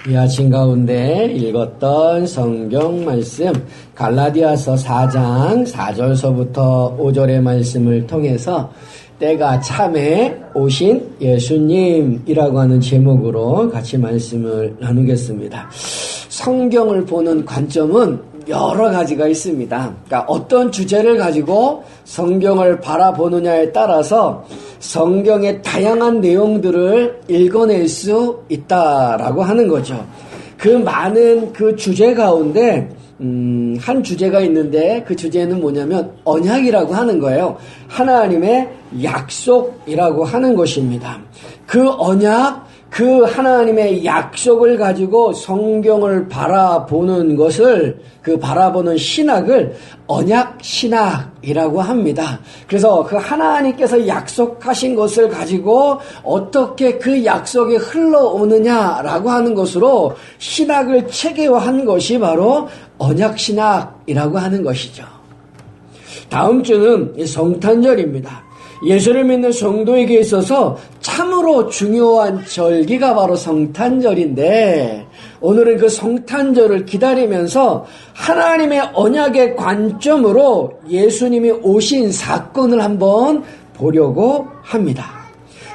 이 아침 가운데 읽었던 성경 말씀 갈라디아서 4장 4절서부터 5절의 말씀을 통해서 때가 참에 오신 예수님이라고 하는 제목으로 같이 말씀을 나누겠습니다. 성경을 보는 관점은 여러 가지가 있습니다. 그러니까 어떤 주제를 가지고 성경을 바라보느냐에 따라서 성경의 다양한 내용들을 읽어낼 수 있다라고 하는 거죠. 그 많은 그 주제 가운데 한 주제가 있는데 그 주제는 뭐냐면 언약이라고 하는 거예요. 하나님의 약속이라고 하는 것입니다. 그 언약, 그 하나님의 약속을 가지고 성경을 바라보는 것을, 그 바라보는 신학을 언약신학이라고 합니다. 그래서 그 하나님께서 약속하신 것을 가지고 어떻게 그 약속이 흘러오느냐라고 하는 것으로 신학을 체계화한 것이 바로 언약신학이라고 하는 것이죠. 다음 주는 성탄절입니다. 예수를 믿는 성도에게 있어서 참으로 중요한 절기가 바로 성탄절인데, 오늘은 그 성탄절을 기다리면서 하나님의 언약의 관점으로 예수님이 오신 사건을 한번 보려고 합니다.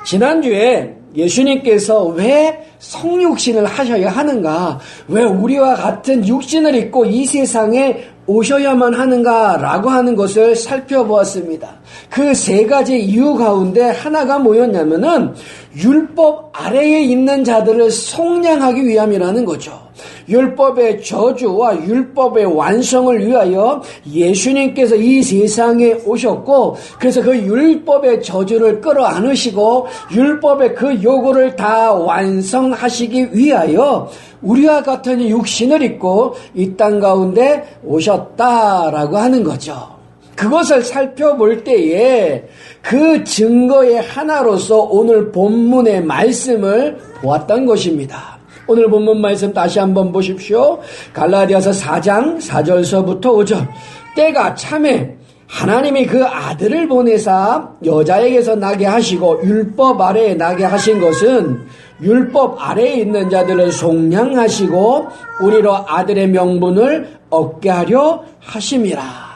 지난주에 예수님께서 왜 성육신을 하셔야 하는가, 왜 우리와 같은 육신을 입고 이 세상에 오셔야만 하는가라고 하는 것을 살펴보았습니다. 그 세 가지 이유 가운데 하나가 뭐였냐면은 율법 아래에 있는 자들을 속량하기 위함이라는 거죠. 율법의 저주와 율법의 완성을 위하여 예수님께서 이 세상에 오셨고, 그래서 그 율법의 저주를 끌어안으시고 율법의 그 요구를 다 완성하시기 위하여 우리와 같은 육신을 입고 이 땅 가운데 오셨다라고 하는 거죠. 그것을 살펴볼 때에 그 증거의 하나로서 오늘 본문의 말씀을 보았던 것입니다. 오늘 본문 말씀 다시 한번 보십시오. 갈라디아서 4장 4절서부터 5절. 때가 참에 하나님이 그 아들을 보내사 여자에게서 나게 하시고 율법 아래에 나게 하신 것은 율법 아래에 있는 자들을 속량하시고 우리로 아들의 명분을 얻게 하려 하심이라.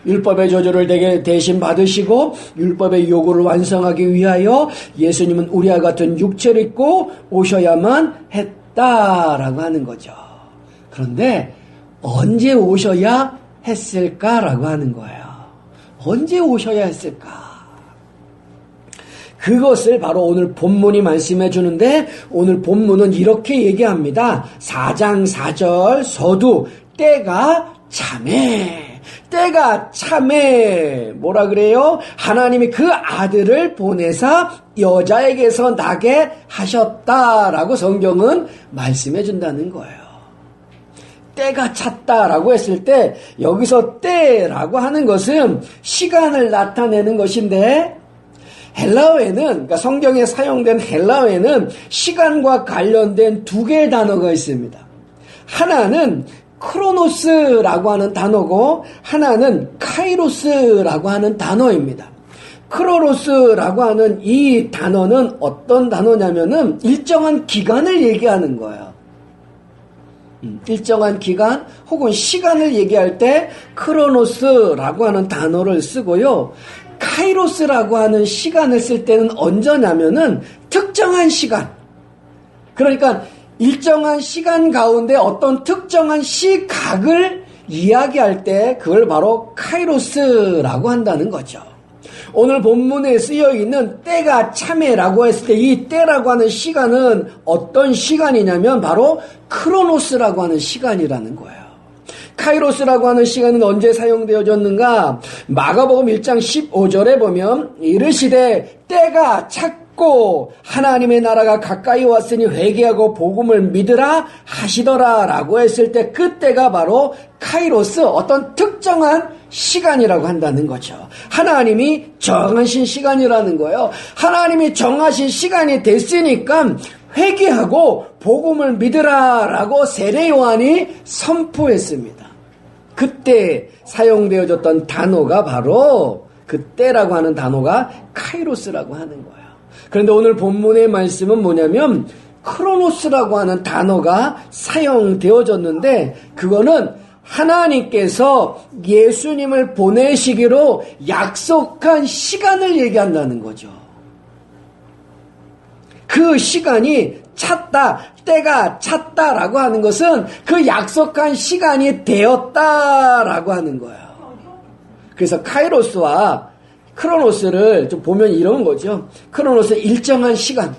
율법의 저주를 대신 받으시고 율법의 요구를 완성하기 위하여 예수님은 우리와 같은 육체를 입고 오셔야만 했다라고 하는 거죠. 그런데 언제 오셔야 했을까라고 하는 거예요. 언제 오셔야 했을까? 그것을 바로 오늘 본문이 말씀해 주는데, 오늘 본문은 이렇게 얘기합니다. 4장 4절 서두 때가 참에. 때가 참에 뭐라 그래요? 하나님이 그 아들을 보내사 여자에게서 나게 하셨다라고 성경은 말씀해 준다는 거예요. 때가 찼다라고 했을 때 여기서 때라고 하는 것은 시간을 나타내는 것인데, 헬라어에는, 그러니까 성경에 사용된 헬라어에는 시간과 관련된 두 개의 단어가 있습니다. 하나는 크로노스라고 하는 단어고 하나는 카이로스라고 하는 단어입니다. 크로노스라고 하는 이 단어는 어떤 단어냐면은 일정한 기간을 얘기하는 거예요. 일정한 기간 혹은 시간을 얘기할 때 크로노스라고 하는 단어를 쓰고요. 카이로스라고 하는 시간을 쓸 때는 언제냐면은 특정한 시간. 그러니까 일정한 시간 가운데 어떤 특정한 시각을 이야기할 때 그걸 바로 카이로스라고 한다는 거죠. 오늘 본문에 쓰여 있는 때가 참에라고 했을 때 이 때라고 하는 시간은 어떤 시간이냐면 바로 크로노스라고 하는 시간이라는 거예요. 카이로스라고 하는 시간은 언제 사용되어졌는가? 마가복음 1장 15절에 보면 이르시되 때가 찼고 하나님의 나라가 가까이 왔으니 회개하고 복음을 믿으라 하시더라 라고 했을 때 그때가 바로 카이로스, 어떤 특정한 시간이라고 한다는 거죠. 하나님이 정하신 시간이라는 거예요. 하나님이 정하신 시간이 됐으니까 회개하고 복음을 믿으라 라고 세례 요한이 선포했습니다. 그때 사용되어졌던 단어가 바로, 그때라고 하는 단어가 카이로스라고 하는 거예요. 그런데 오늘 본문의 말씀은 뭐냐면 크로노스라고 하는 단어가 사용되어졌는데 그거는 하나님께서 예수님을 보내시기로 약속한 시간을 얘기한다는 거죠. 그 시간이 찼다, 때가 찼다라고 하는 것은 그 약속한 시간이 되었다라고 하는 거예요. 그래서 카이로스와 크로노스를 좀 보면 이런 거죠. 크로노스 일정한 시간,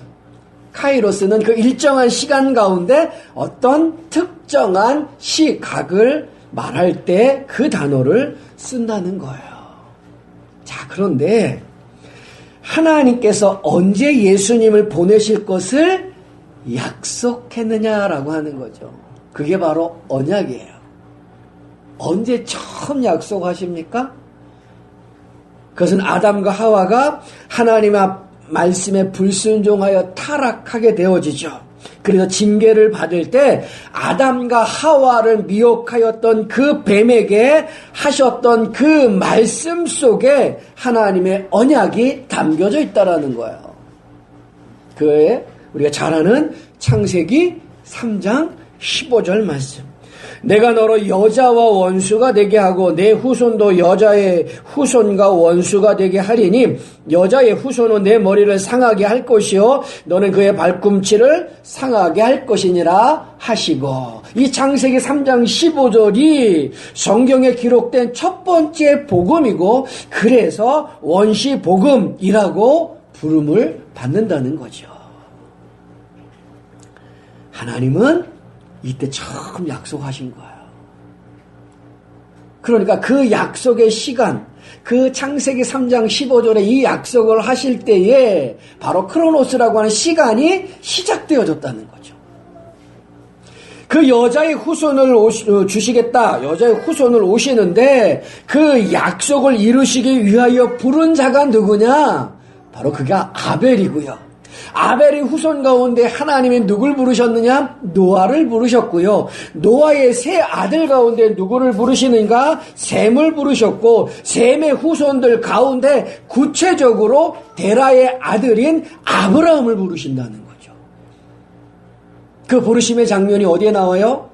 카이로스는 그 일정한 시간 가운데 어떤 특정한 시각을 말할 때 그 단어를 쓴다는 거예요. 자, 그런데 하나님께서 언제 예수님을 보내실 것을 약속했느냐라고 하는 거죠. 그게 바로 언약이에요. 언제 처음 약속하십니까? 그것은 아담과 하와가 하나님의 말씀에 불순종하여 타락하게 되어지죠. 그래서 징계를 받을 때 아담과 하와를 미혹하였던 그 뱀에게 하셨던 그 말씀 속에 하나님의 언약이 담겨져 있다라는 거예요. 그에 우리가 잘 아는 창세기 3장 15절 말씀. 내가 너로 여자와 원수가 되게 하고 내 후손도 여자의 후손과 원수가 되게 하리니 여자의 후손은 내 머리를 상하게 할 것이요 너는 그의 발꿈치를 상하게 할 것이니라 하시고, 이 창세기 3장 15절이 성경에 기록된 첫 번째 복음이고 그래서 원시 복음이라고 부름을 받는다는 거죠. 하나님은 이때 처음 약속하신 거예요. 그러니까 그 약속의 시간, 그 창세기 3장 15절에 이 약속을 하실 때에 바로 크로노스라고 하는 시간이 시작되어졌다는 거죠. 그 여자의 후손을 주시겠다, 여자의 후손을 오시는데 그 약속을 이루시기 위하여 부른 자가 누구냐? 바로 그가 아벨이고요. 아벨의 후손 가운데 하나님이 누굴 부르셨느냐? 노아를 부르셨고요. 노아의 세 아들 가운데 누구를 부르시는가? 셈을 부르셨고, 셈의 후손들 가운데 구체적으로 데라의 아들인 아브라함을 부르신다는 거죠. 그 부르심의 장면이 어디에 나와요?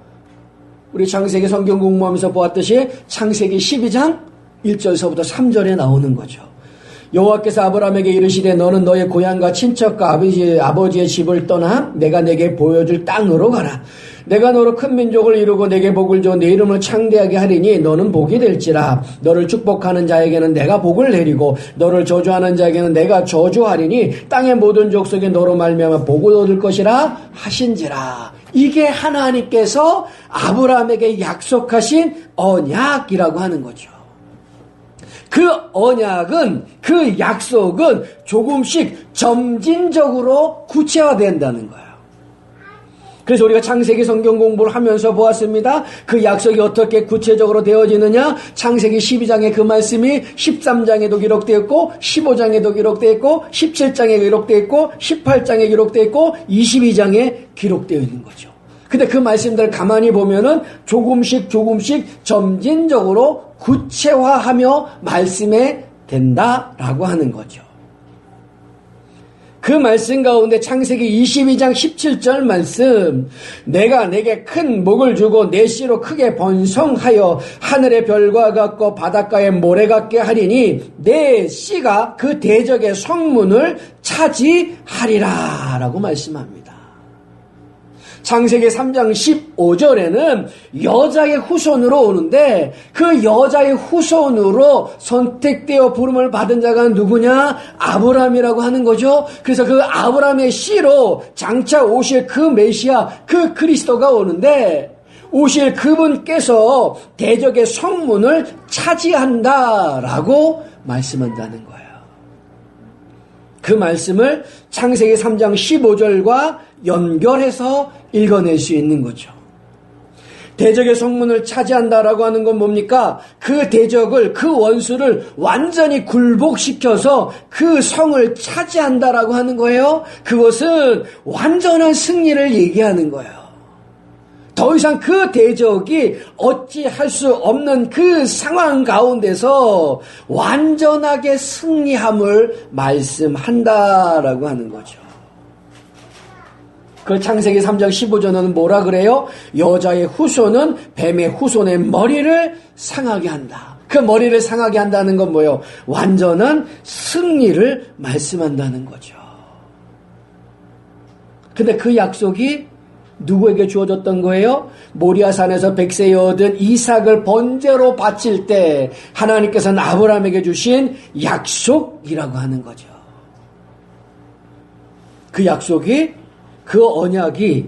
우리 창세기 성경 공부하면서 보았듯이 창세기 12장 1절서부터 3절에 나오는 거죠. 여호와께서 아브라함에게 이르시되 너는 너의 고향과 친척과 아버지의 집을 떠나 내가 내게 보여줄 땅으로 가라. 내가 너로 큰 민족을 이루고 내게 복을 줘 내 이름을 창대하게 하리니 너는 복이 될지라. 너를 축복하는 자에게는 내가 복을 내리고 너를 저주하는 자에게는 내가 저주하리니 땅의 모든 족속이 너로 말미암아 복을 얻을 것이라 하신지라. 이게 하나님께서 아브라함에게 약속하신 언약이라고 하는 거죠. 그 언약은, 그 약속은 조금씩 점진적으로 구체화된다는 거예요. 그래서 우리가 창세기 성경 공부를 하면서 보았습니다. 그 약속이 어떻게 구체적으로 되어지느냐? 창세기 12장의 그 말씀이 13장에도 기록되어 있고 15장에도 기록되어 있고 17장에 기록되어 있고 18장에 기록되어 있고 22장에 기록되어 있는 거죠. 근데 그 말씀들을 가만히 보면은 조금씩 점진적으로 구체화하며 말씀에 된다라고 하는 거죠. 그 말씀 가운데 창세기 22장 17절 말씀, 내가 내게 큰 복을 주고 내 씨로 크게 번성하여 하늘의 별과 같고 바닷가의 모래 같게 하리니 내 씨가 그 대적의 성문을 차지하리라 라고 말씀합니다. 창세기 3장 15절에는 여자의 후손으로 오는데 그 여자의 후손으로 선택되어 부름을 받은 자가 누구냐? 아브라함이라고 하는 거죠. 그래서 그 아브라함의 씨로 장차 오실 그 메시아, 그 그리스도가 오는데 오실 그분께서 대적의 성문을 차지한다라고 말씀한다는 거예요. 그 말씀을 창세기 3장 15절과 연결해서 읽어낼 수 있는 거죠. 대적의 성문을 차지한다라고 하는 건 뭡니까? 그 대적을, 그 원수를 완전히 굴복시켜서 그 성을 차지한다라고 하는 거예요. 그것은 완전한 승리를 얘기하는 거예요. 더 이상 그 대적이 어찌할 수 없는 그 상황 가운데서 완전하게 승리함을 말씀한다라고 하는 거죠. 그 창세기 3장 15절은 뭐라 그래요? 여자의 후손은 뱀의 후손의 머리를 상하게 한다. 그 머리를 상하게 한다는 건 뭐예요? 완전한 승리를 말씀한다는 거죠. 근데 그 약속이 누구에게 주어졌던 거예요? 모리아산에서 백세에 얻은 이삭을 번제로 바칠 때 하나님께서는 아브라함에게 주신 약속이라고 하는 거죠. 그 약속이, 그 언약이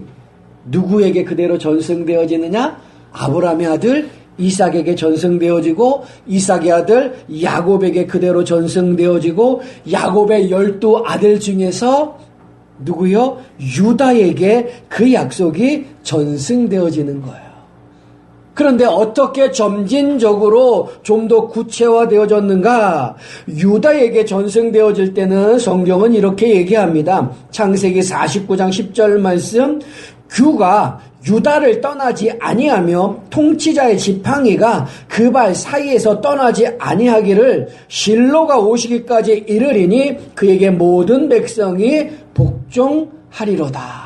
누구에게 그대로 전승되어지느냐? 아브라함의 아들 이삭에게 전승되어지고, 이삭의 아들 야곱에게 그대로 전승되어지고, 야곱의 12아들 중에서 누구요? 유다에게 그 약속이 전승되어지는 거예요. 그런데 어떻게 점진적으로 좀 더 구체화되어졌는가? 유다에게 전승되어질 때는 성경은 이렇게 얘기합니다. 창세기 49장 10절 말씀, 규가 유다를 떠나지 아니하며 통치자의 지팡이가 그 발 사이에서 떠나지 아니하기를 실로가 오시기까지 이르리니 그에게 모든 백성이 복종하리로다.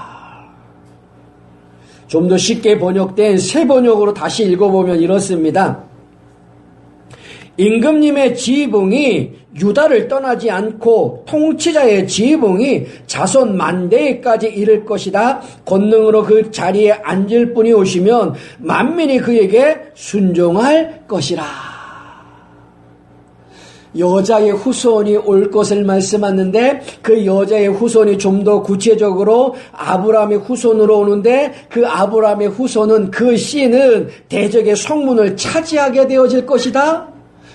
좀 더 쉽게 번역된 새 번역으로 다시 읽어보면 이렇습니다. 임금님의 지붕이 유다를 떠나지 않고 통치자의 지붕이 자손 만대에까지 이를 것이다. 권능으로 그 자리에 앉을 분이 오시면 만민이 그에게 순종할 것이라. 여자의 후손이 올 것을 말씀하는데 그 여자의 후손이 좀 더 구체적으로 아브라함의 후손으로 오는데 그 아브라함의 후손은 그 씨는 대적의 성문을 차지하게 되어질 것이다.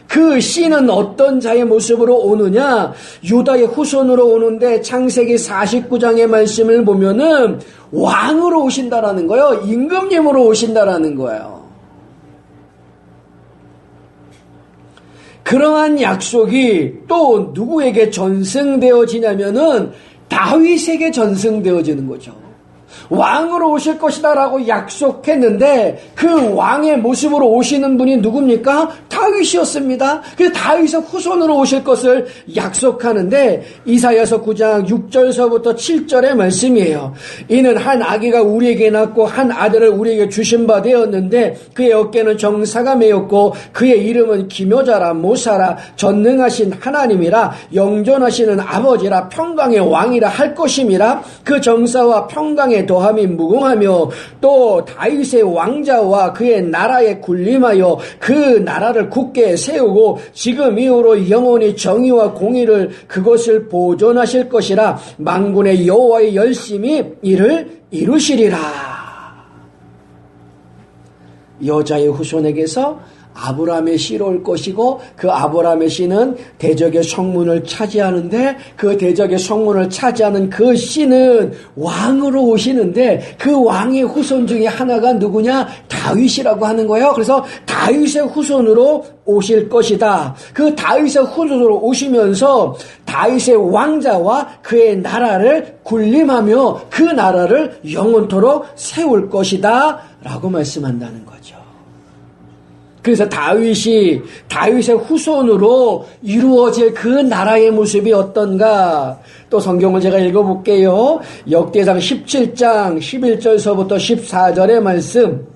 그 씨는 어떤 자의 모습으로 오느냐? 유다의 후손으로 오는데 창세기 49장의 말씀을 보면은 왕으로 오신다라는 거예요. 임금님으로 오신다라는 거예요. 그러한 약속이 또 누구에게 전승되어지냐면은 다윗에게 전승되어지는 거죠. 왕으로 오실 것이다라고 약속했는데 그 왕의 모습으로 오시는 분이 누굽니까? 다윗이었습니다. 그래서 다윗의 후손으로 오실 것을 약속하는데 이사야서 9장 6절서부터 7절의 말씀이에요. 이는 한 아기가 우리에게 낳고 한 아들을 우리에게 주신 바 되었는데 그의 어깨는 정사가 메었고 그의 이름은 기묘자라 모사라 전능하신 하나님이라 영존하시는 아버지라 평강의 왕이라 할 것임이라. 그 정사와 평강의 더함이 무궁하며 또 다윗의 왕자와 그의 나라에 군림하여 그 나라를 굳게 세우고 지금 이후로 영원히 정의와 공의를 그것을 보존하실 것이라. 만군의 여호와의 열심히 이를 이루시리라. 여자의 후손에게서 아브라함의 씨로 올 것이고 그 아브라함의 씨는 대적의 성문을 차지하는데 그 대적의 성문을 차지하는 그 씨는 왕으로 오시는데 그 왕의 후손 중에 하나가 누구냐? 다윗이라고 하는 거예요. 그래서 다윗의 후손으로 오실 것이다. 그 다윗의 후손으로 오시면서 다윗의 왕자와 그의 나라를 군림하며 그 나라를 영원토록 세울 것이다 라고 말씀한다는 거죠. 그래서 다윗의 후손으로 이루어질 그 나라의 모습이 어떤가? 또 성경을 제가 읽어볼게요. 역대상 17장 11절서부터 14절의 말씀.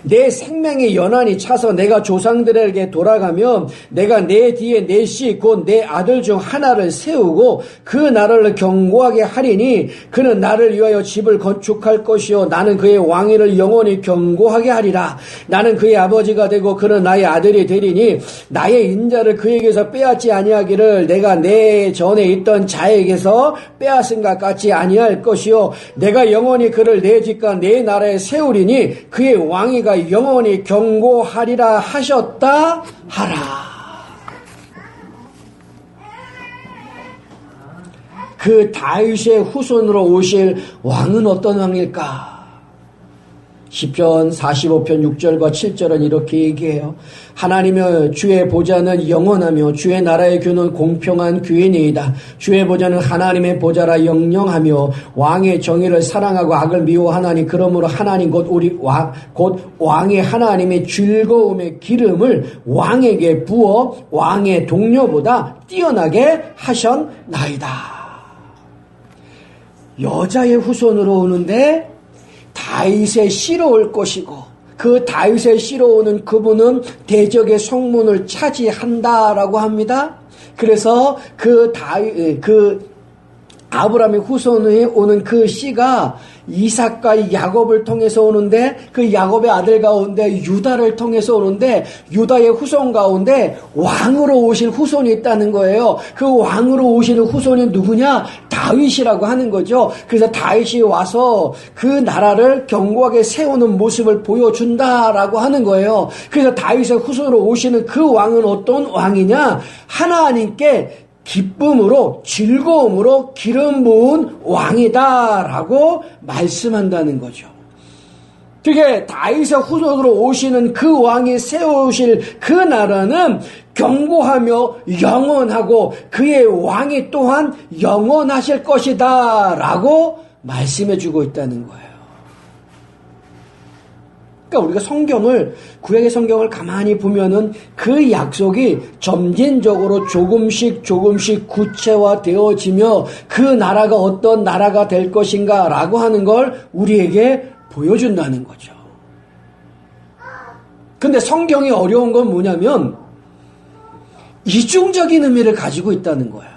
내 생명의 연한이 차서 내가 조상들에게 돌아가면 내가 내 뒤에 내 씨 곧 내 아들 중 하나를 세우고 그 나라를 견고하게 하리니 그는 나를 위하여 집을 건축할 것이요 나는 그의 왕위를 영원히 견고하게 하리라. 나는 그의 아버지가 되고 그는 나의 아들이 되리니 나의 인자를 그에게서 빼앗지 아니하기를 내가 내 전에 있던 자에게서 빼앗은 것 같지 아니할 것이요 내가 영원히 그를 내 집과 내 나라에 세우리니 그의 왕위가 영원히 견고하리라 하셨다 하라. 그 다윗의 후손으로 오실 왕은 어떤 왕일까? 시편 45편 6절과 7절은 이렇게 얘기해요. 하나님의 주의 보좌는 영원하며 주의 나라의 규는 공평한 규이니이다. 주의 보좌는 하나님의 보좌라 영영하며 왕의 정의를 사랑하고 악을 미워하나니 그러므로 하나님 곧 왕의 하나님의 즐거움의 기름을 왕에게 부어 왕의 동료보다 뛰어나게 하셨나이다. 여자의 후손으로 오는데 다윗의 씨로 올 것이고 그 다윗의 씨로 오는 그분은 대적의 성문을 차지한다라고 합니다. 그래서 그 아브라함의 후손에 오는 그 씨가 이삭과 야곱을 통해서 오는데 그 야곱의 아들 가운데 유다를 통해서 오는데 유다의 후손 가운데 왕으로 오실 후손이 있다는 거예요. 그 왕으로 오시는 후손이 누구냐? 다윗이라고 하는 거죠. 그래서 다윗이 와서 그 나라를 견고하게 세우는 모습을 보여준다라고 하는 거예요. 그래서 다윗의 후손으로 오시는 그 왕은 어떤 왕이냐? 하나님께 기쁨으로 즐거움으로 기름 부은 왕이다라고 말씀한다는 거죠. 그게 다윗의 후손으로 오시는 그 왕이 세우실 그 나라는 견고하며 영원하고 그의 왕이 또한 영원하실 것이다라고 말씀해주고 있다는 거예요. 그러니까 우리가 성경을 구약의 성경을 가만히 보면은 그 약속이 점진적으로 조금씩 구체화되어지며 그 나라가 어떤 나라가 될 것인가라고 하는 걸 우리에게 보여준다는 거죠. 근데 성경이 어려운 건 뭐냐면 이중적인 의미를 가지고 있다는 거예요.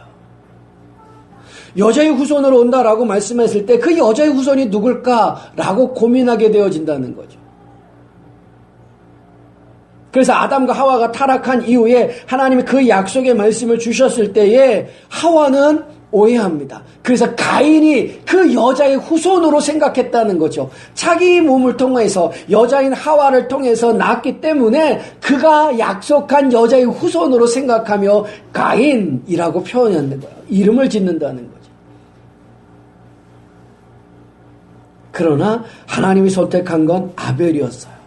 여자의 후손으로 온다라고 말씀했을 때 그 여자의 후손이 누굴까라고 고민하게 되어진다는 거죠. 그래서 아담과 하와가 타락한 이후에 하나님이 그 약속의 말씀을 주셨을 때에 하와는 오해합니다. 그래서 가인이 그 여자의 후손으로 생각했다는 거죠. 자기 몸을 통해서 여자인 하와를 통해서 낳았기 때문에 그가 약속한 여자의 후손으로 생각하며 가인이라고 표현하는 거예요. 이름을 짓는다는 거죠. 그러나 하나님이 선택한 건 아벨이었어요.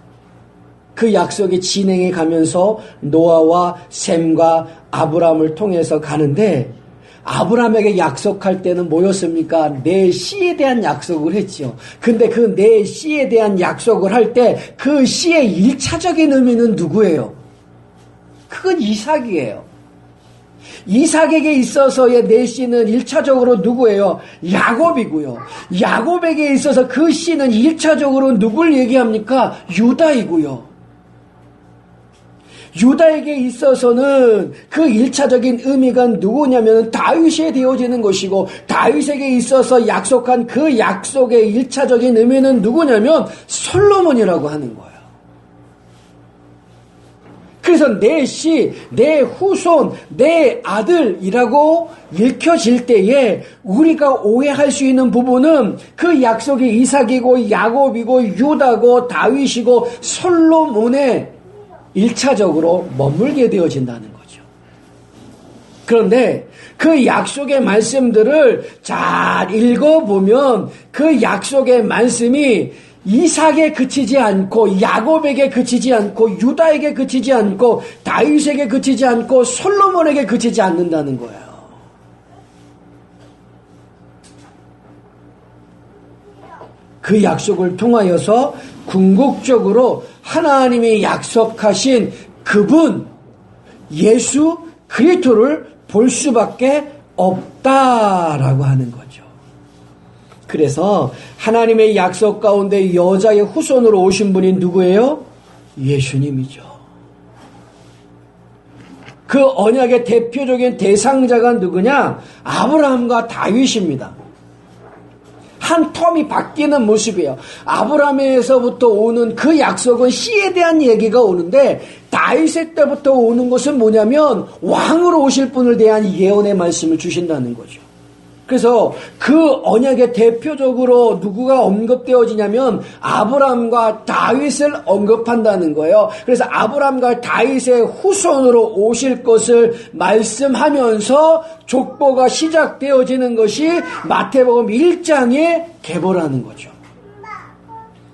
그 약속이 진행해 가면서 노아와 셈과 아브라함을 통해서 가는데 아브라함에게 약속할 때는 뭐였습니까? 내 씨에 대한 약속을 했죠. 근데 그 내 씨에 대한 약속을 할 때 그 씨의 1차적인 의미는 누구예요? 그건 이삭이에요. 이삭에게 있어서의 내 씨는 1차적으로 누구예요? 야곱이고요. 야곱에게 있어서 그 씨는 1차적으로 누굴 얘기합니까? 유다이고요. 유다에게 있어서는 그 1차적인 의미가 누구냐면 다윗이 되어지는 것이고 다윗에게 있어서 약속한 그 약속의 1차적인 의미는 누구냐면 솔로몬이라고 하는 거예요. 그래서 내 씨, 내 후손, 내 아들이라고 읽혀질 때에 우리가 오해할 수 있는 부분은 그 약속이 이삭이고 야곱이고 유다고 다윗이고 솔로몬의 1차적으로 머물게 되어진다는 거죠. 그런데 그 약속의 말씀들을 잘 읽어보면 그 약속의 말씀이 이삭에 그치지 않고 야곱에게 그치지 않고 유다에게 그치지 않고 다윗에게 그치지 않고 솔로몬에게 그치지 않는다는 거예요. 그 약속을 통하여서 궁극적으로 하나님이 약속하신 그분 예수 그리스도를 볼 수밖에 없다라고 하는 거죠. 그래서 하나님의 약속 가운데 여자의 후손으로 오신 분이 누구예요? 예수님이죠. 그 언약의 대표적인 대상자가 누구냐? 아브라함과 다윗입니다. 한 텀이 바뀌는 모습이에요. 아브라함에서부터 오는 그 약속은 씨에 대한 얘기가 오는데 다윗의 때부터 오는 것은 뭐냐면 왕으로 오실 분을 대한 예언의 말씀을 주신다는 거죠. 그래서 그 언약의 대표적으로 누구가 언급되어지냐면 아브라함과 다윗을 언급한다는 거예요. 그래서 아브라함과 다윗의 후손으로 오실 것을 말씀하면서 족보가 시작되어지는 것이 마태복음 1장의 계보라는 거죠.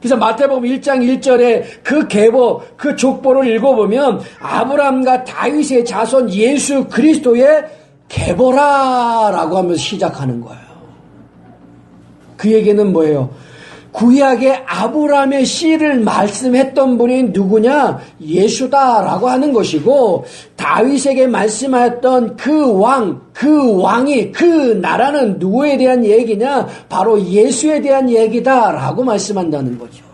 그래서 마태복음 1장 1절에 그 계보, 그 족보를 읽어보면 아브라함과 다윗의 자손 예수 그리스도의 계보라라고 하면서 시작하는 거예요. 그 얘기는 뭐예요? 구약의 아브라함의 씨를 말씀했던 분이 누구냐? 예수다라고 하는 것이고, 다윗에게 말씀하였던 그 왕이, 그 나라는 누구에 대한 얘기냐? 바로 예수에 대한 얘기다라고 말씀한다는 거죠.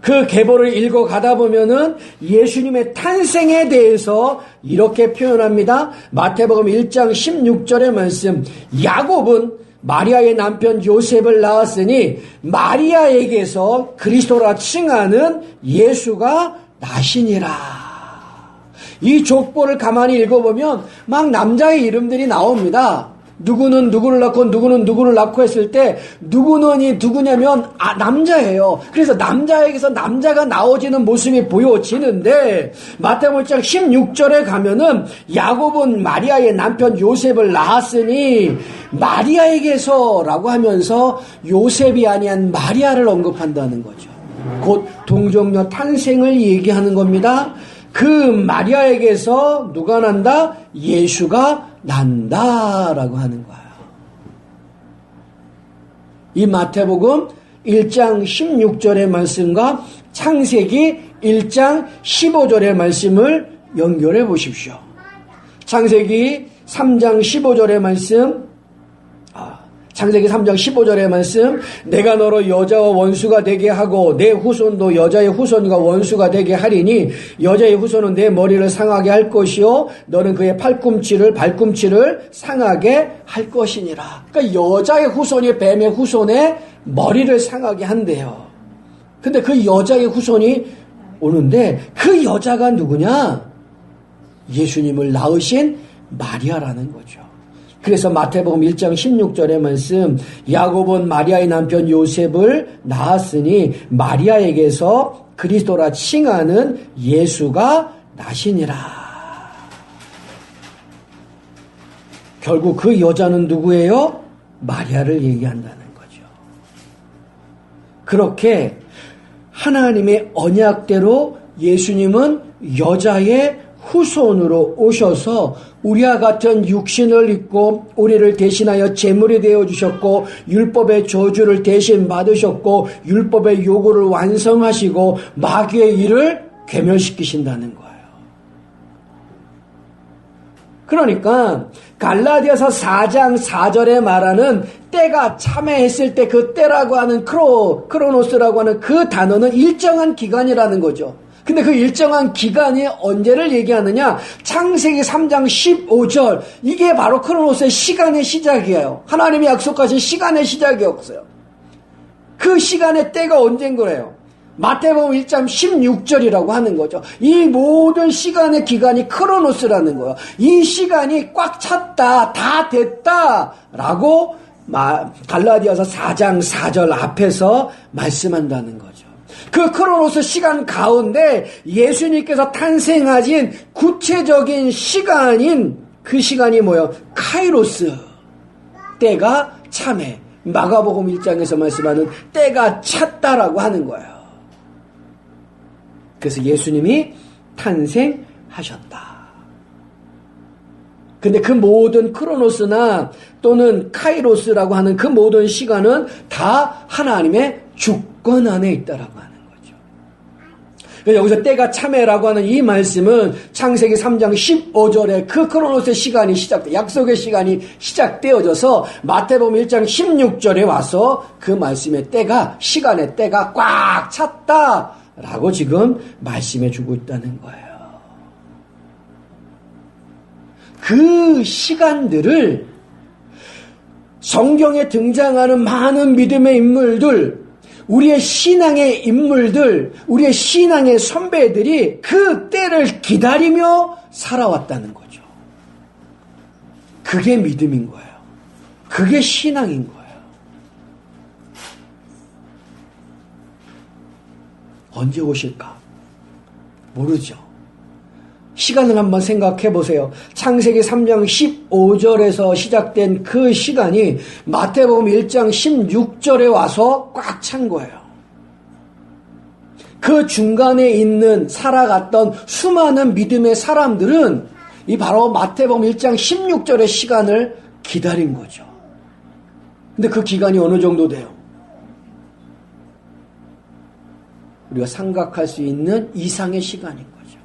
그 계보를 읽어가다 보면은 예수님의 탄생에 대해서 이렇게 표현합니다. 마태복음 1장 16절의 말씀, 야곱은 마리아의 남편 요셉을 낳았으니 마리아에게서 그리스도라 칭하는 예수가 나시니라. 이 족보를 가만히 읽어보면 막 남자의 이름들이 나옵니다. 누구는 누구를 낳고 누구는 누구를 낳고 했을 때 누구는 누구냐면 남자예요. 그래서 남자에게서 남자가 나오지는 모습이 보여지는데 마태복음 1장 16절에 가면은 야곱은 마리아의 남편 요셉을 낳았으니 마리아에게서라고 하면서 요셉이 아니한 마리아를 언급한다는 거죠. 곧 동정녀 탄생을 얘기하는 겁니다. 그 마리아에게서 누가 난다? 예수가 난다라고 하는 거예요. 이 마태복음 1장 16절의 말씀과 창세기 1장 15절의 말씀을 연결해 보십시오. 창세기 3장 15절의 말씀, 창세기 3장 15절의 말씀, 내가 너로 여자와 원수가 되게 하고 내 후손도 여자의 후손과 원수가 되게 하리니 여자의 후손은 내 머리를 상하게 할 것이요 너는 그의 발꿈치를 상하게 할 것이니라. 그러니까 여자의 후손이 뱀의 후손의 머리를 상하게 한대요. 근데 그 여자의 후손이 오는데 그 여자가 누구냐? 예수님을 낳으신 마리아라는 거죠. 그래서 마태복음 1장 16절의 말씀, 야곱은 마리아의 남편 요셉을 낳았으니 마리아에게서 그리스도라 칭하는 예수가 나시니라. 결국 그 여자는 누구예요? 마리아를 얘기한다는 거죠. 그렇게 하나님의 언약대로 예수님은 여자의 후손으로 오셔서 우리와 같은 육신을 입고 우리를 대신하여 제물이 되어주셨고 율법의 저주를 대신 받으셨고 율법의 요구를 완성하시고 마귀의 일을 괴멸시키신다는 거예요. 그러니까 갈라디아서 4장 4절에 말하는 때가 참여했을 때 그 때라고 하는 크로노스라고 하는 그 단어는 일정한 기간이라는 거죠. 근데 그 일정한 기간이 언제를 얘기하느냐? 창세기 3장 15절. 이게 바로 크로노스의 시간의 시작이에요. 하나님이 약속하신 시간의 시작이었어요. 그 시간의 때가 언제인 거예요? 마태복음 1장 16절이라고 하는 거죠. 이 모든 시간의 기간이 크로노스라는 거예요. 이 시간이 꽉 찼다, 다 됐다 라고 갈라디아서 4장 4절 앞에서 말씀한다는 거죠. 그 크로노스 시간 가운데 예수님께서 탄생하신 구체적인 시간인 그 시간이 뭐예요? 카이로스. 때가 참해. 마가복음 1장에서 말씀하는 때가 찼다라고 하는 거예요. 그래서 예수님이 탄생하셨다. 근데 그 모든 크로노스나 또는 카이로스라고 하는 그 모든 시간은 다 하나님의 주권 안에 있다라고 하는 거죠. 여기서 때가 참해라고 하는 이 말씀은 창세기 3장 15절에 그 크로노스의 시간이 약속의 시간이 시작되어져서 마태복음 1장 16절에 와서 그 말씀의 때가, 시간의 때가 꽉 찼다라고 지금 말씀해 주고 있다는 거예요. 그 시간들을 성경에 등장하는 많은 믿음의 인물들, 우리의 신앙의 인물들, 우리의 신앙의 선배들이 그 때를 기다리며 살아왔다는 거죠. 그게 믿음인 거예요. 그게 신앙인 거예요. 언제 오실까? 모르죠. 시간을 한번 생각해 보세요. 창세기 3장 15절에서 시작된 그 시간이 마태복음 1장 16절에 와서 꽉 찬 거예요. 그 중간에 있는 살아갔던 수많은 믿음의 사람들은 이 바로 마태복음 1장 16절의 시간을 기다린 거죠. 근데 그 기간이 어느 정도 돼요? 우리가 생각할 수 있는 이상의 시간인 거죠.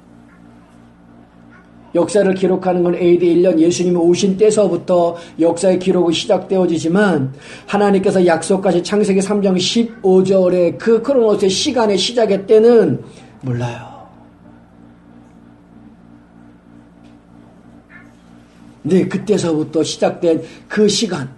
역사를 기록하는 건 AD 1년 예수님이 오신 때서부터 역사의 기록이 시작되어지지만 하나님께서 약속하신 창세기 3장 15절에 그 크로노스의 시간의 시작의 때는 몰라요. 네, 그때서부터 시작된 그 시간.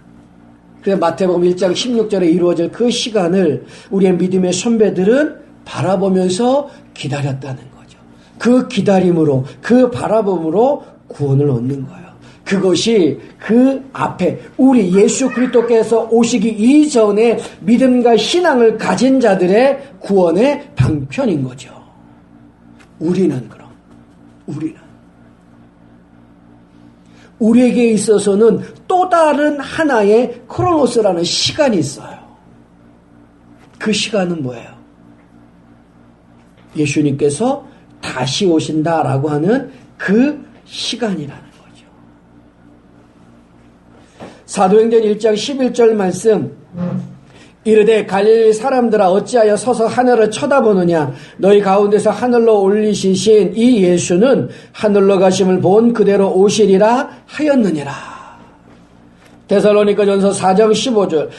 그래서 마태복음 1장 16절에 이루어질 그 시간을 우리의 믿음의 선배들은 바라보면서 기다렸다는 거죠. 그 기다림으로, 그 바라봄으로 구원을 얻는 거예요. 그것이 그 앞에 우리 예수 그리스도께서 오시기 이전에 믿음과 신앙을 가진 자들의 구원의 방편인 거죠. 우리는 우리에게 있어서는 또 다른 하나의 크로노스라는 시간이 있어요. 그 시간은 뭐예요? 예수님께서 다시 오신다라고 하는 그 시간이라는 거죠. 사도행전 1장 11절 말씀, 이르되 갈릴리 사람들아 어찌하여 서서 하늘을 쳐다보느냐, 너희 가운데서 하늘로 올리시신 이 예수는 하늘로 가심을 본 그대로 오시리라 하였느니라. 데살로니가전서 4장 15절,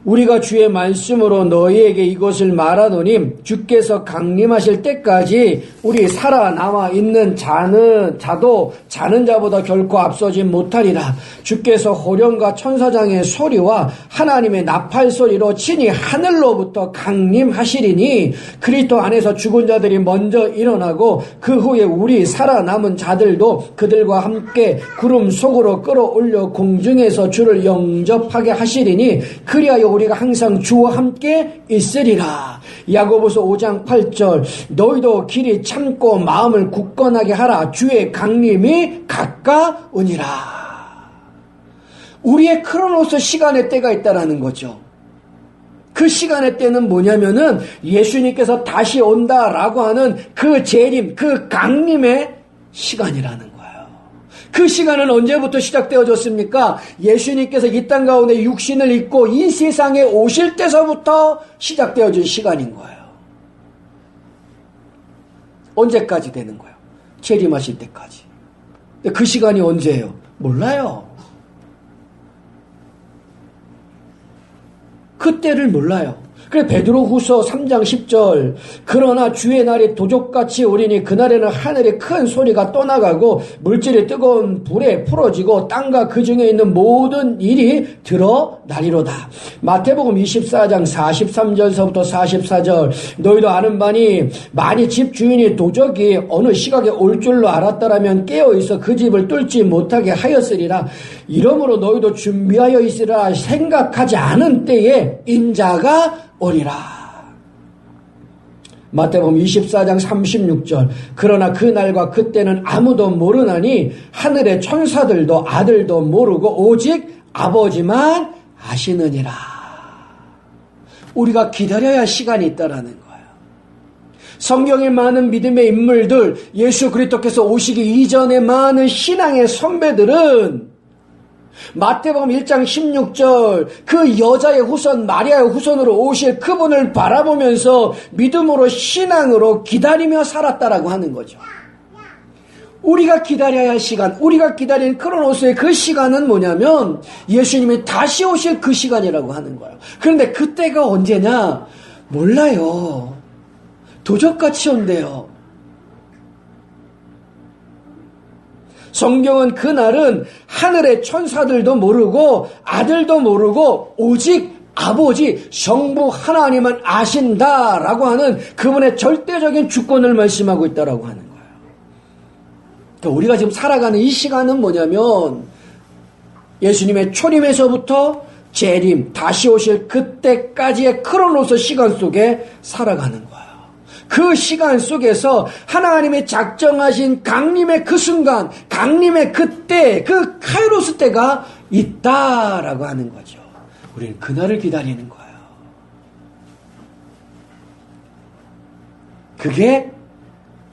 우리가 주의 말씀으로 너희에게 이것을 말하노니 주께서 강림하실 때까지 우리 살아남아 있는 자도 자는 자보다 결코 앞서지 못하리라. 주께서 호령과 천사장의 소리와 하나님의 나팔 소리로 친히 하늘로부터 강림하시리니 그리스도 안에서 죽은 자들이 먼저 일어나고 그 후에 우리 살아남은 자들도 그들과 함께 구름 속으로 끌어올려 공중에서 주를 영접하게 하시리니 그리하여 우리가 항상 주와 함께 있으리라. 야고보서 5장 8절, 너희도 길이 참고 마음을 굳건하게 하라. 주의 강림이 가까우니라. 우리의 크로노스 시간의 때가 있다라는 거죠. 그 시간의 때는 뭐냐면은 예수님께서 다시 온다라고 하는 그 재림, 그 강림의 시간이라는 거예요. 그 시간은 언제부터 시작되어졌습니까? 예수님께서 이 땅 가운데 육신을 입고 이 세상에 오실 때서부터 시작되어진 시간인 거예요. 언제까지 되는 거예요? 재림하실 때까지. 근데 그 시간이 언제예요? 몰라요. 그때를 몰라요. 그래 베드로후서 3장 10절, 그러나 주의 날이 도적같이 오리니 그날에는 하늘에 큰 소리가 떠나가고 물질이 뜨거운 불에 풀어지고 땅과 그 중에 있는 모든 일이 드러나리로다. 마태복음 24장 43절서부터 44절, 너희도 아는 바니 만일 집 주인이 도적이 어느 시각에 올 줄로 알았더라면 깨어있어 그 집을 뚫지 못하게 하였으리라. 이러므로 너희도 준비하여 있으라. 생각하지 않은 때에 인자가 오리라. 마태복음 24장 36절, 그러나 그 날과 그때는 아무도 모르나니 하늘의 천사들도 아들도 모르고 오직 아버지만 아시느니라. 우리가 기다려야 할 시간이 있다라는 거예요. 성경의 많은 믿음의 인물들, 예수 그리스도께서 오시기 이전의 많은 신앙의 선배들은 마태복음 1장 16절 그 여자의 후손 마리아의 후손으로 오실 그분을 바라보면서 믿음으로 신앙으로 기다리며 살았다라고 하는 거죠. 우리가 기다려야 할 시간, 우리가 기다리는 크로노스의 그 시간은 뭐냐면 예수님이 다시 오실 그 시간이라고 하는 거예요. 그런데 그때가 언제냐? 몰라요. 도적같이 온대요. 성경은 그날은 하늘의 천사들도 모르고 아들도 모르고 오직 아버지 성부 하나님만 아신다라고 하는 그분의 절대적인 주권을 말씀하고 있다라고 하는 거예요. 그러니까 우리가 지금 살아가는 이 시간은 뭐냐면 예수님의 초림에서부터 재림, 다시 오실 그때까지의 크로노스 시간 속에 살아가는 거예요. 그 시간 속에서 하나님의 작정하신 강림의 그 순간, 강림의 그때, 그 카이로스 때가 있다라고 하는 거죠. 우리는 그날을 기다리는 거예요. 그게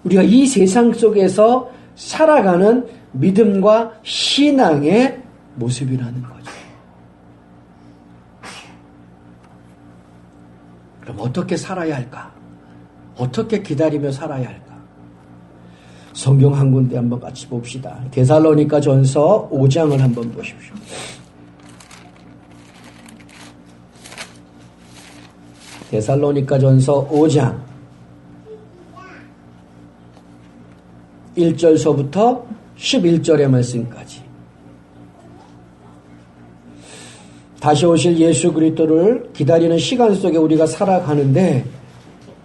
우리가 이 세상 속에서 살아가는 믿음과 신앙의 모습이라는 거죠. 그럼 어떻게 살아야 할까? 어떻게 기다리며 살아야 할까? 성경 한 군데 한번 같이 봅시다. 데살로니가 전서 5장을 한번 보십시오. 데살로니가 전서 5장 1절서부터 11절의 말씀까지. 다시 오실 예수 그리스도를 기다리는 시간 속에 우리가 살아가는데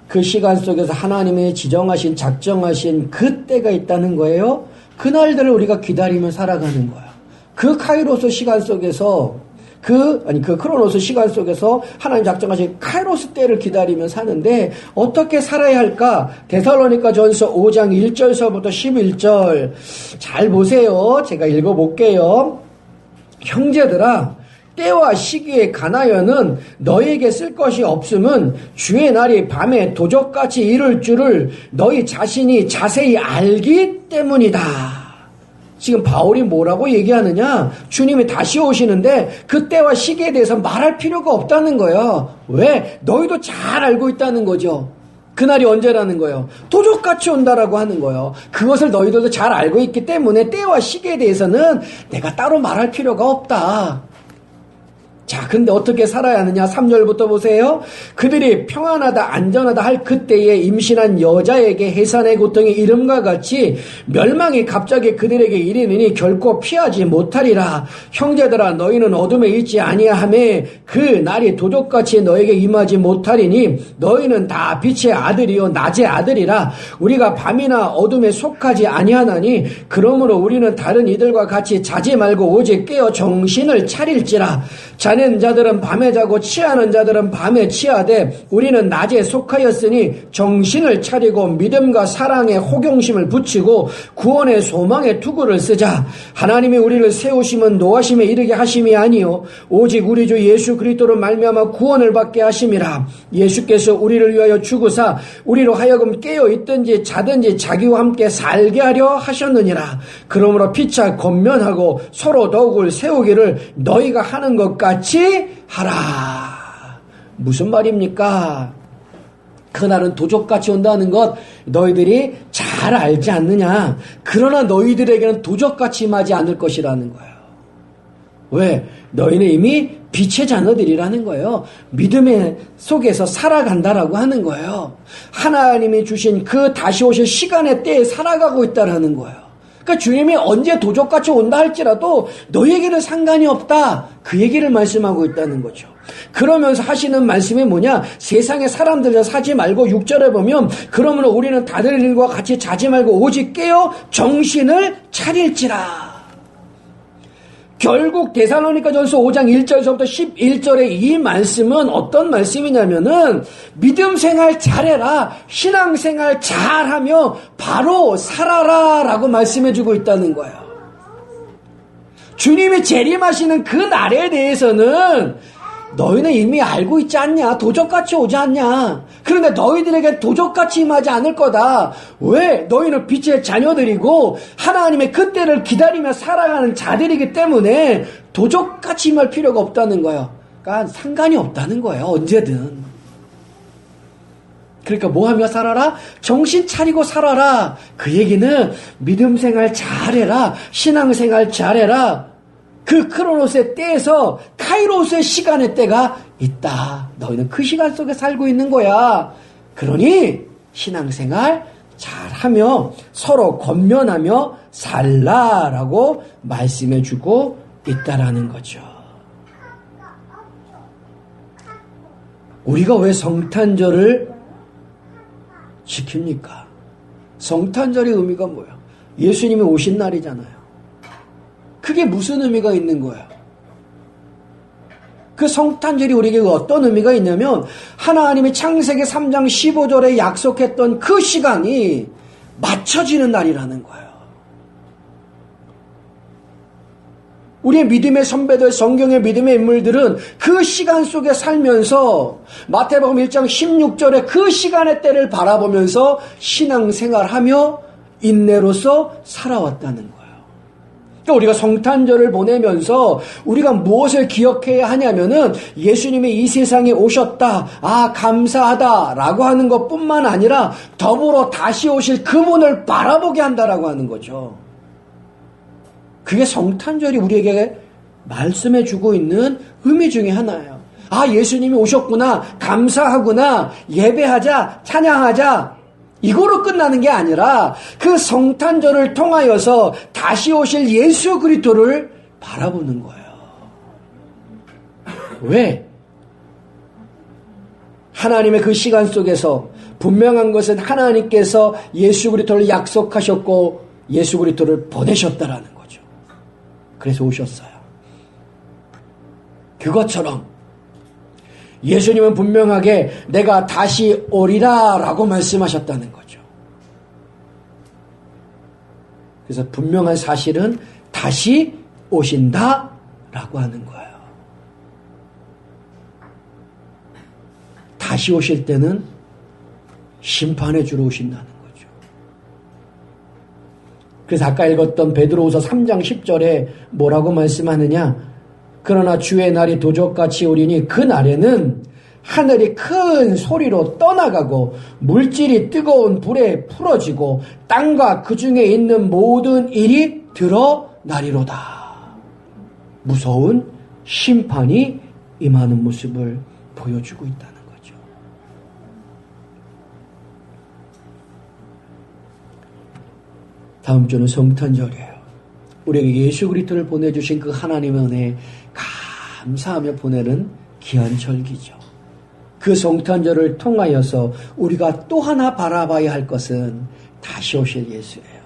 그 시간 속에서 하나님의 지정하신 작정하신 그 때가 있다는 거예요. 그날들을 우리가 기다리며 살아가는 거야. 그 카이로스 시간 속에서 그 크로노스 시간 속에서 하나님 작정하신 카이로스 때를 기다리며 사는데 어떻게 살아야 할까? 데살로니가 전서 5장 1절서부터 11절 잘 보세요. 제가 읽어볼게요. 형제들아, 때와 시기에 관하여는 너희에게 쓸 것이 없음은 주의 날이 밤에 도적같이 이를 줄을 너희 자신이 자세히 알기 때문이다. 지금 바울이 뭐라고 얘기하느냐? 주님이 다시 오시는데 그 때와 시기에 대해서 말할 필요가 없다는 거예요. 왜? 너희도 잘 알고 있다는 거죠. 그날이 언제라는 거예요? 도적같이 온다라고 하는 거예요. 그것을 너희들도 잘 알고 있기 때문에 때와 시기에 대해서는 내가 따로 말할 필요가 없다. 자, 근데 어떻게 살아야 하느냐? 3절부터 보세요. 그들이 평안하다 안전하다 할 그때에 임신한 여자에게 해산의 고통이 이름과 같이 멸망이 갑자기 그들에게 이르느니 결코 피하지 못하리라. 형제들아, 너희는 어둠에 있지 아니하매 그 날이 도적같이 너에게 임하지 못하리니 너희는 다 빛의 아들이요 낮의 아들이라. 우리가 밤이나 어둠에 속하지 아니하나니 그러므로 우리는 다른 이들과 같이 자지 말고 오직 깨어 정신을 차릴지라. 자는 자들은 밤에 자고 취하는 자들은 밤에 취하되 우리는 낮에 속하였으니 정신을 차리고 믿음과 사랑에 호경심을 붙이고 구원의 소망의 투구를 쓰자. 하나님이 우리를 세우심은 노하심에 이르게 하심이 아니요 오직 우리 주 예수 그리스도로 말미암아 구원을 받게 하심이라. 예수께서 우리를 위하여 죽으사 우리로 하여금 깨어 있든지 자든지 자기와 함께 살게 하려 하셨느니라. 그러므로 피차 권면하고 서로 더욱을 세우기를 너희가 하는 것 같이 하라. 무슨 말입니까? 그날은 도적같이 온다는 것 너희들이 잘 알지 않느냐? 그러나 너희들에게는 도적같이 임하지 않을 것이라는 거예요. 왜? 너희는 이미 빛의 자녀들이라는 거예요. 믿음의 속에서 살아간다라고 하는 거예요. 하나님이 주신 그 다시 오실 시간의 때에 살아가고 있다라는 거예요. 그러니까 주님이 언제 도적같이 온다 할지라도 너희에게는 상관이 없다. 그 얘기를 말씀하고 있다는 거죠. 그러면서 하시는 말씀이 뭐냐? 세상의 사람들과 사지 말고 6절에 보면 그러므로 우리는 다른 일과 같이 자지 말고 오직 깨어 정신을 차릴지라. 결국 데살로니가 전서 5장 1절서부터 11절의 이 말씀은 어떤 말씀이냐면은 믿음 생활 잘해라, 신앙 생활 잘하며 바로 살아라 라고 말씀해주고 있다는 거예요. 주님이 재림하시는 그 날에 대해서는 너희는 이미 알고 있지 않냐? 도적같이 오지 않냐? 그런데 너희들에게 도적같이 임하지 않을 거다. 왜? 너희는 빛의 자녀들이고 하나님의 그때를 기다리며 살아가는 자들이기 때문에 도적같이 임할 필요가 없다는 거예요. 그러니까 상관이 없다는 거예요. 언제든. 그러니까 뭐 하며 살아라? 정신 차리고 살아라. 그 얘기는 믿음 생활 잘해라. 신앙 생활 잘해라. 그 크로노스의 때에서 카이로스의 시간의 때가 있다. 너희는 그 시간 속에 살고 있는 거야. 그러니 신앙생활 잘하며 서로 권면하며 살라라고 말씀해주고 있다라는 거죠. 우리가 왜 성탄절을 지킵니까? 성탄절의 의미가 뭐예요? 예수님이 오신 날이잖아요. 그게 무슨 의미가 있는 거야? 그 성탄절이 우리에게 어떤 의미가 있냐면 하나님이 창세기 3장 15절에 약속했던 그 시간이 맞춰지는 날이라는 거예요. 우리의 믿음의 선배들, 성경의 믿음의 인물들은 그 시간 속에 살면서 마태복음 1장 16절에 그 시간의 때를 바라보면서 신앙생활하며 인내로서 살아왔다는 거예요. 우리가 성탄절을 보내면서 우리가 무엇을 기억해야 하냐면은 예수님이 이 세상에 오셨다, 감사하다 라고 하는 것뿐만 아니라 더불어 다시 오실 그분을 바라보게 한다라고 하는 거죠. 그게 성탄절이 우리에게 말씀해 주고 있는 의미 중에 하나예요. 예수님이 오셨구나, 감사하구나, 예배하자, 찬양하자, 이거로 끝나는 게 아니라 그 성탄절을 통하여서 다시 오실 예수 그리스도를 바라보는 거예요. 왜? 하나님의 그 시간 속에서 분명한 것은 하나님께서 예수 그리스도를 약속하셨고 예수 그리스도를 보내셨다라는 거죠. 그래서 오셨어요. 그것처럼 예수님은 분명하게 내가 다시 오리라 라고 말씀하셨다는 거죠. 그래서 분명한 사실은 다시 오신다 라고 하는 거예요. 다시 오실 때는 심판해 주러 오신다는 거죠. 그래서 아까 읽었던 베드로후서 3장 10절에 뭐라고 말씀하느냐? 그러나 주의 날이 도적같이 오리니 그 날에는 하늘이 큰 소리로 떠나가고 물질이 뜨거운 불에 풀어지고 땅과 그 중에 있는 모든 일이 드러나리로다. 무서운 심판이 임하는 모습을 보여주고 있다는 거죠. 다음 주는 성탄절이에요. 우리에게 예수 그리스도를 보내주신 그 하나님의 은혜에 감사하며 보내는 귀한 절기죠. 그 성탄절을 통하여서 우리가 또 하나 바라봐야 할 것은 다시 오실 예수예요.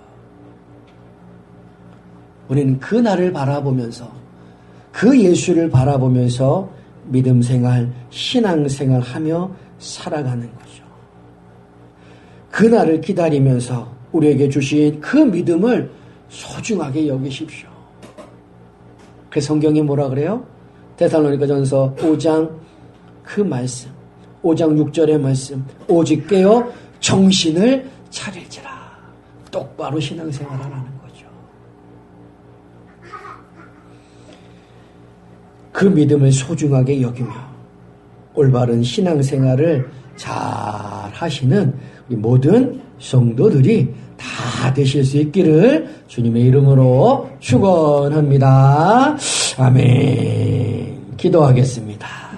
우리는 그 날을 바라보면서 그 예수를 바라보면서 믿음 생활, 신앙 생활 하며 살아가는 거죠. 그 날을 기다리면서 우리에게 주신 그 믿음을 소중하게 여기십시오. 그 성경이 뭐라 그래요? 데살로니가전서 5장 그 말씀, 5장 6절의 말씀, 오직 깨어 정신을 차릴지라. 똑바로 신앙생활하라는 거죠. 그 믿음을 소중하게 여기며 올바른 신앙생활을 잘 하시는 우리 모든 성도들이 다 되실 수 있기를 주님의 이름으로 축원합니다. 아멘. 기도하겠습니다.